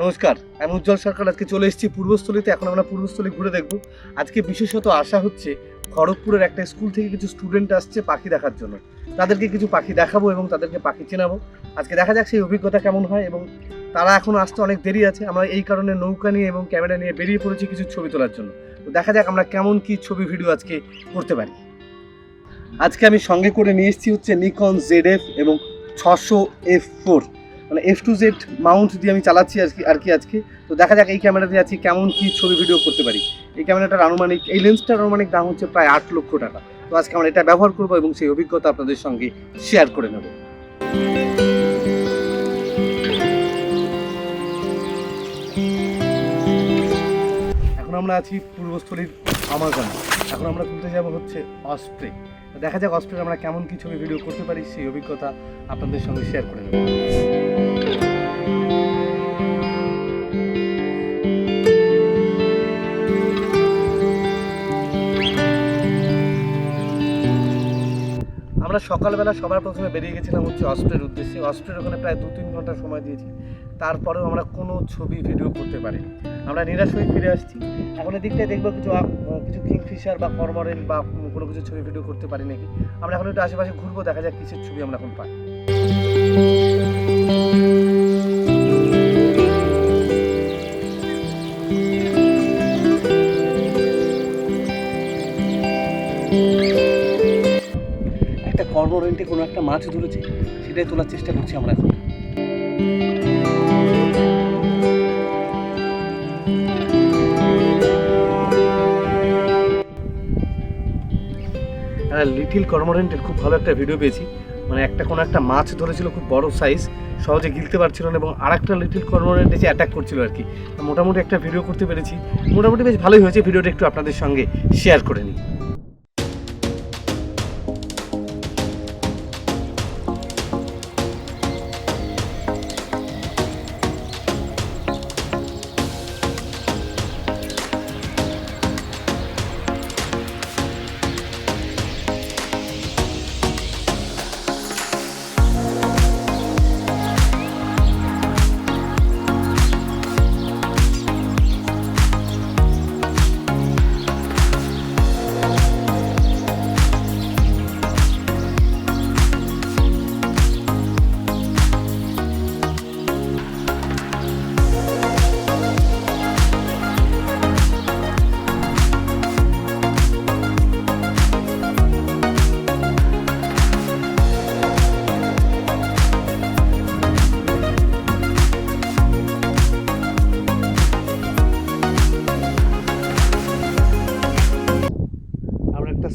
নমস্কার, আমি উজ্জ্বল সরকার। আজকে চলে এসেছি পূর্বস্থলীতে। এখন আমরা পূর্বস্থলী ঘুরে দেখব। আজকে বিশেষত আশা হচ্ছে খড়গপুরের একটা স্কুল থেকে কিছু স্টুডেন্ট আসছে পাখি দেখার জন্য। তাদেরকে কিছু পাখি দেখাবো এবং তাদেরকে পাখি চেনাবো। আজকে দেখা যাক সেই অভিজ্ঞতা কেমন হয়, এবং তারা এখনও আসতে অনেক দেরি আছে। আমরা এই কারণে নৌকা নিয়ে এবং ক্যামেরা নিয়ে বেরিয়ে পড়েছি কিছু ছবি তোলার জন্য। তো দেখা যাক আমরা কেমন কি ছবি ভিডিও আজকে করতে পারি। আজকে আমি সঙ্গে করে নিয়ে এসেছি হচ্ছে নিকন ZF এবং 600F4, মানে F2Z মাউন্ট দিয়ে আমি চালাচ্ছি আজকে। তো দেখা যাক এই ক্যামেরা দিয়ে আজকে কেমন কি ছবি ভিডিও করতে পারি। এই ক্যামেরাটার আনুমানিক, এই লেন্সটার আনুমানিক দাম হচ্ছে প্রায় 8 লক্ষ টাকা। তো আজকে আমরা এটা ব্যবহার করবো এবং সেই অভিজ্ঞতা আপনাদের সঙ্গে শেয়ার করে নেব। এখন আমরা আছি পূর্বস্থলীর আমাজন। এখন আমরা তুলতে যাব হচ্ছে অস্প্রে। দেখা যাক অস্প্রে আমরা কেমন কি ছবি ভিডিও করতে পারি, সেই অভিজ্ঞতা আপনাদের সঙ্গে শেয়ার করে নেব। আমরা সকালবেলা সবার প্রথমে বেরিয়ে গেছিলাম হচ্ছে অস্প্রের উদ্দেশ্যে। অস্প্রের ওখানে প্রায় 2-3 ঘন্টা সময় দিয়েছি, তারপরেও আমরা কোনো ছবি ভিডিও করতে পারিনি। আমরা নিরাশ হয়ে ফিরে আসছি। এখন এদিকটায় দেখবো কিছু কিংফিশার বা কর্মরেল বা কোনো কিছু ছবি ভিডিও করতে পারি নাকি। আমরা এখন একটু আশেপাশে ঘুরবো, দেখা যাক কিসের ছবি আমরা এখন পাই। একটা কর্মরেন্টে কোনো একটা মাছ ধরেছে, সেটাই তোলার চেষ্টা করছি আমরা এখন। লিটিল কর্মরেন্টের খুব ভালো একটা ভিডিও পেয়েছি। মানে কোনো একটা মাছ ধরেছিল, খুব বড় সাইজ, সহজে গিলতে পারছিল না, এবং আরেকটা লিটিল কর্মরেন্ট এসে অ্যাটাক করছিল আর কি। মোটামুটি একটা ভিডিও করতে পেরেছি, মোটামুটি বেশ ভালোই হয়েছে। ভিডিওটা একটু আপনাদের সঙ্গে শেয়ার করে নিই।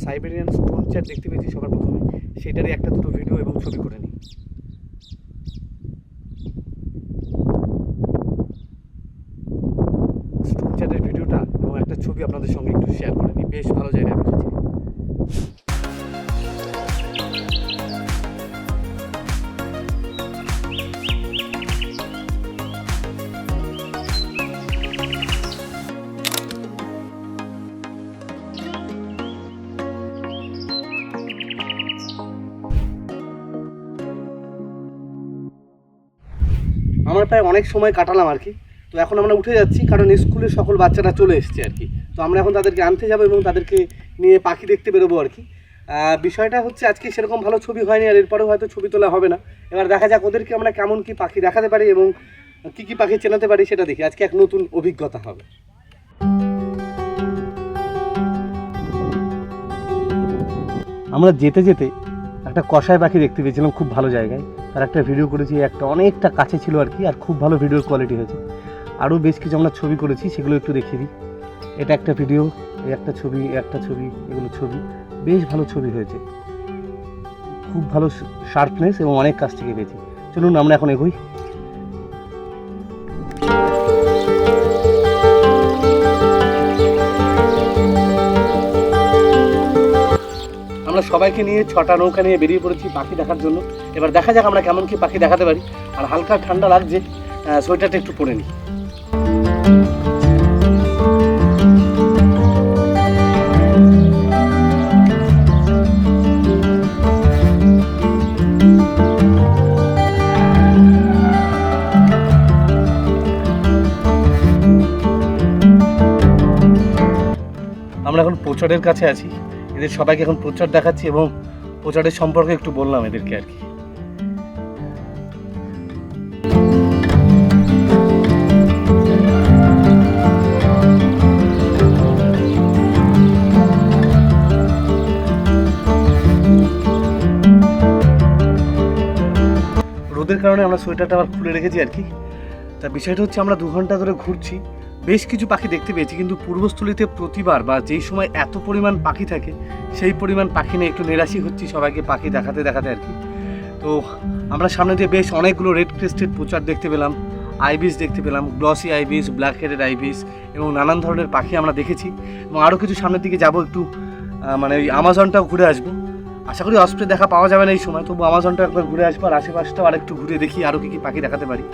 সাইবেরিয়ান স্টোন চ্যাট দেখতে পেয়েছি সবার প্রথমে, সেটারই একটা দুটো ভিডিও এবং ছবি করে নিই। স্টোন চ্যাটের ভিডিওটা এবং একটা ছবি আপনাদের সঙ্গে একটু শেয়ার করে নিই। বেশ ভালো জায়গায় বসেছি। আমরা প্রায় অনেক সময় কাটালাম আর কি। তো এখন আমরা উঠে যাচ্ছি, কারণ স্কুলের সকল বাচ্চারা চলে এসছে আর কি। তো আমরা এখন তাদেরকে আনতে যাবো এবং তাদেরকে নিয়ে পাখি দেখতে বেরোবো আর কি। বিষয়টা হচ্ছে আজকে সেরকম ভালো ছবি হয়নি, আর এরপরেও হয়তো ছবি তোলা হবে না। এবার দেখা যাক ওদেরকে আমরা কেমন কি পাখি দেখাতে পারি এবং কী কী পাখি চেনাতে পারি সেটা দেখি। আজকে এক নতুন অভিজ্ঞতা হবে। আমরা যেতে যেতে একটা কষাই পাখি দেখতে পেয়েছিলাম খুব ভালো জায়গায়। তার একটা ভিডিও করেছি, একটা অনেকটা কাছে ছিল আর কি, আর খুব ভালো ভিডিওর কোয়ালিটি হয়েছে। আরও বেশ কিছু আমরা ছবি করেছি, সেগুলো একটু দেখিয়ে দিই। এটা একটা ভিডিও, একটা ছবি, এগুলো ছবি, বেশ ভালো ছবি হয়েছে, খুব ভালো শার্পনেস এবং অনেক কাছ থেকে পেয়েছি। চলুন আমরা এখন এগোই। আমরা সবাইকে নিয়ে 6টা নৌকা নিয়ে বেরিয়ে পড়েছি পাখি দেখার জন্য। এবার দেখা যাক আমরা কেমন কি পাখি দেখাতে পারি। আর হালকা ঠান্ডা লাগছে, সোয়েটারটা একটু পরে নিই। প্রচারের কাছে আছি, এদের সবাইকে এখন প্রচার দেখাচ্ছি এবং প্রচারের সম্পর্কে একটু বললাম এদেরকে আর কি। রোদের কারণে আমরা সোয়েটারটা আবার খুলে রেখেছি আর কি। তা বিষয়টা হচ্ছে আমরা 2 ঘন্টা ধরে ঘুরছি, বেশ কিছু পাখি দেখতে পেয়েছি, কিন্তু পূর্বস্থলীতে প্রতিবার বা যেই সময় এত পরিমাণ পাখি থাকে সেই পরিমাণ পাখি নিয়ে একটু নিরাশই হচ্ছি সবাইকে পাখি দেখাতে দেখাতে আর কি। তো আমরা সামনে দিয়ে বেশ অনেকগুলো রেড ক্রেস্টেড পোচার দেখতে পেলাম, আইবিস দেখতে পেলাম, glossy ibis, black headed ibis এবং নানান ধরনের পাখি আমরা দেখেছি। এবং আরও কিছু সামনের দিকে যাব, একটু মানে ওই আমাজনটাও ঘুরে আসবো। আশা করি অস্প্রে দেখা পাওয়া যাবে না এই সময়, তবু আমাজনটা একবার ঘুরে আসবো আর আশেপাশটাও আরেকটু ঘুরে দেখি আরও কী কী পাখি দেখাতে পারি।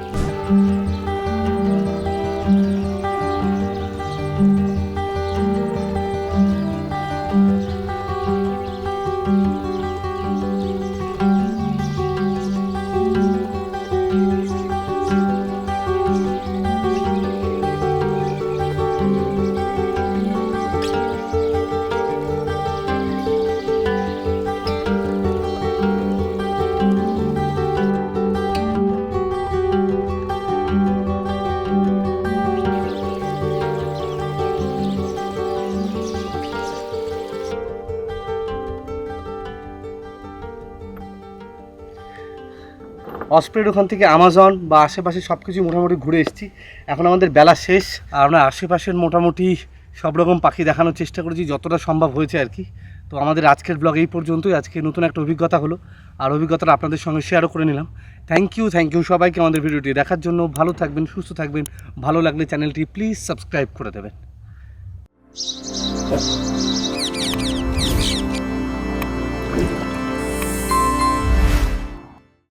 অস্প্রের ওখান থেকে আমাজন বা আশেপাশে সব কিছু মোটামুটি ঘুরে এসেছি। এখন আমাদের বেলা শেষ আর আমরা আশেপাশের মোটামুটি সব রকম পাখি দেখানোর চেষ্টা করেছি যতটা সম্ভব হয়েছে আর কি। তো আমাদের আজকের ব্লগ এই পর্যন্তই। আজকে নতুন একটা অভিজ্ঞতা হলো আর অভিজ্ঞতাটা আপনাদের সঙ্গে শেয়ারও করে নিলাম। থ্যাংক ইউ সবাইকে আমাদের ভিডিওটি দেখার জন্য। ভালো থাকবেন, সুস্থ থাকবেন। ভালো লাগলে চ্যানেলটি প্লিজ সাবস্ক্রাইব করে দেবেন।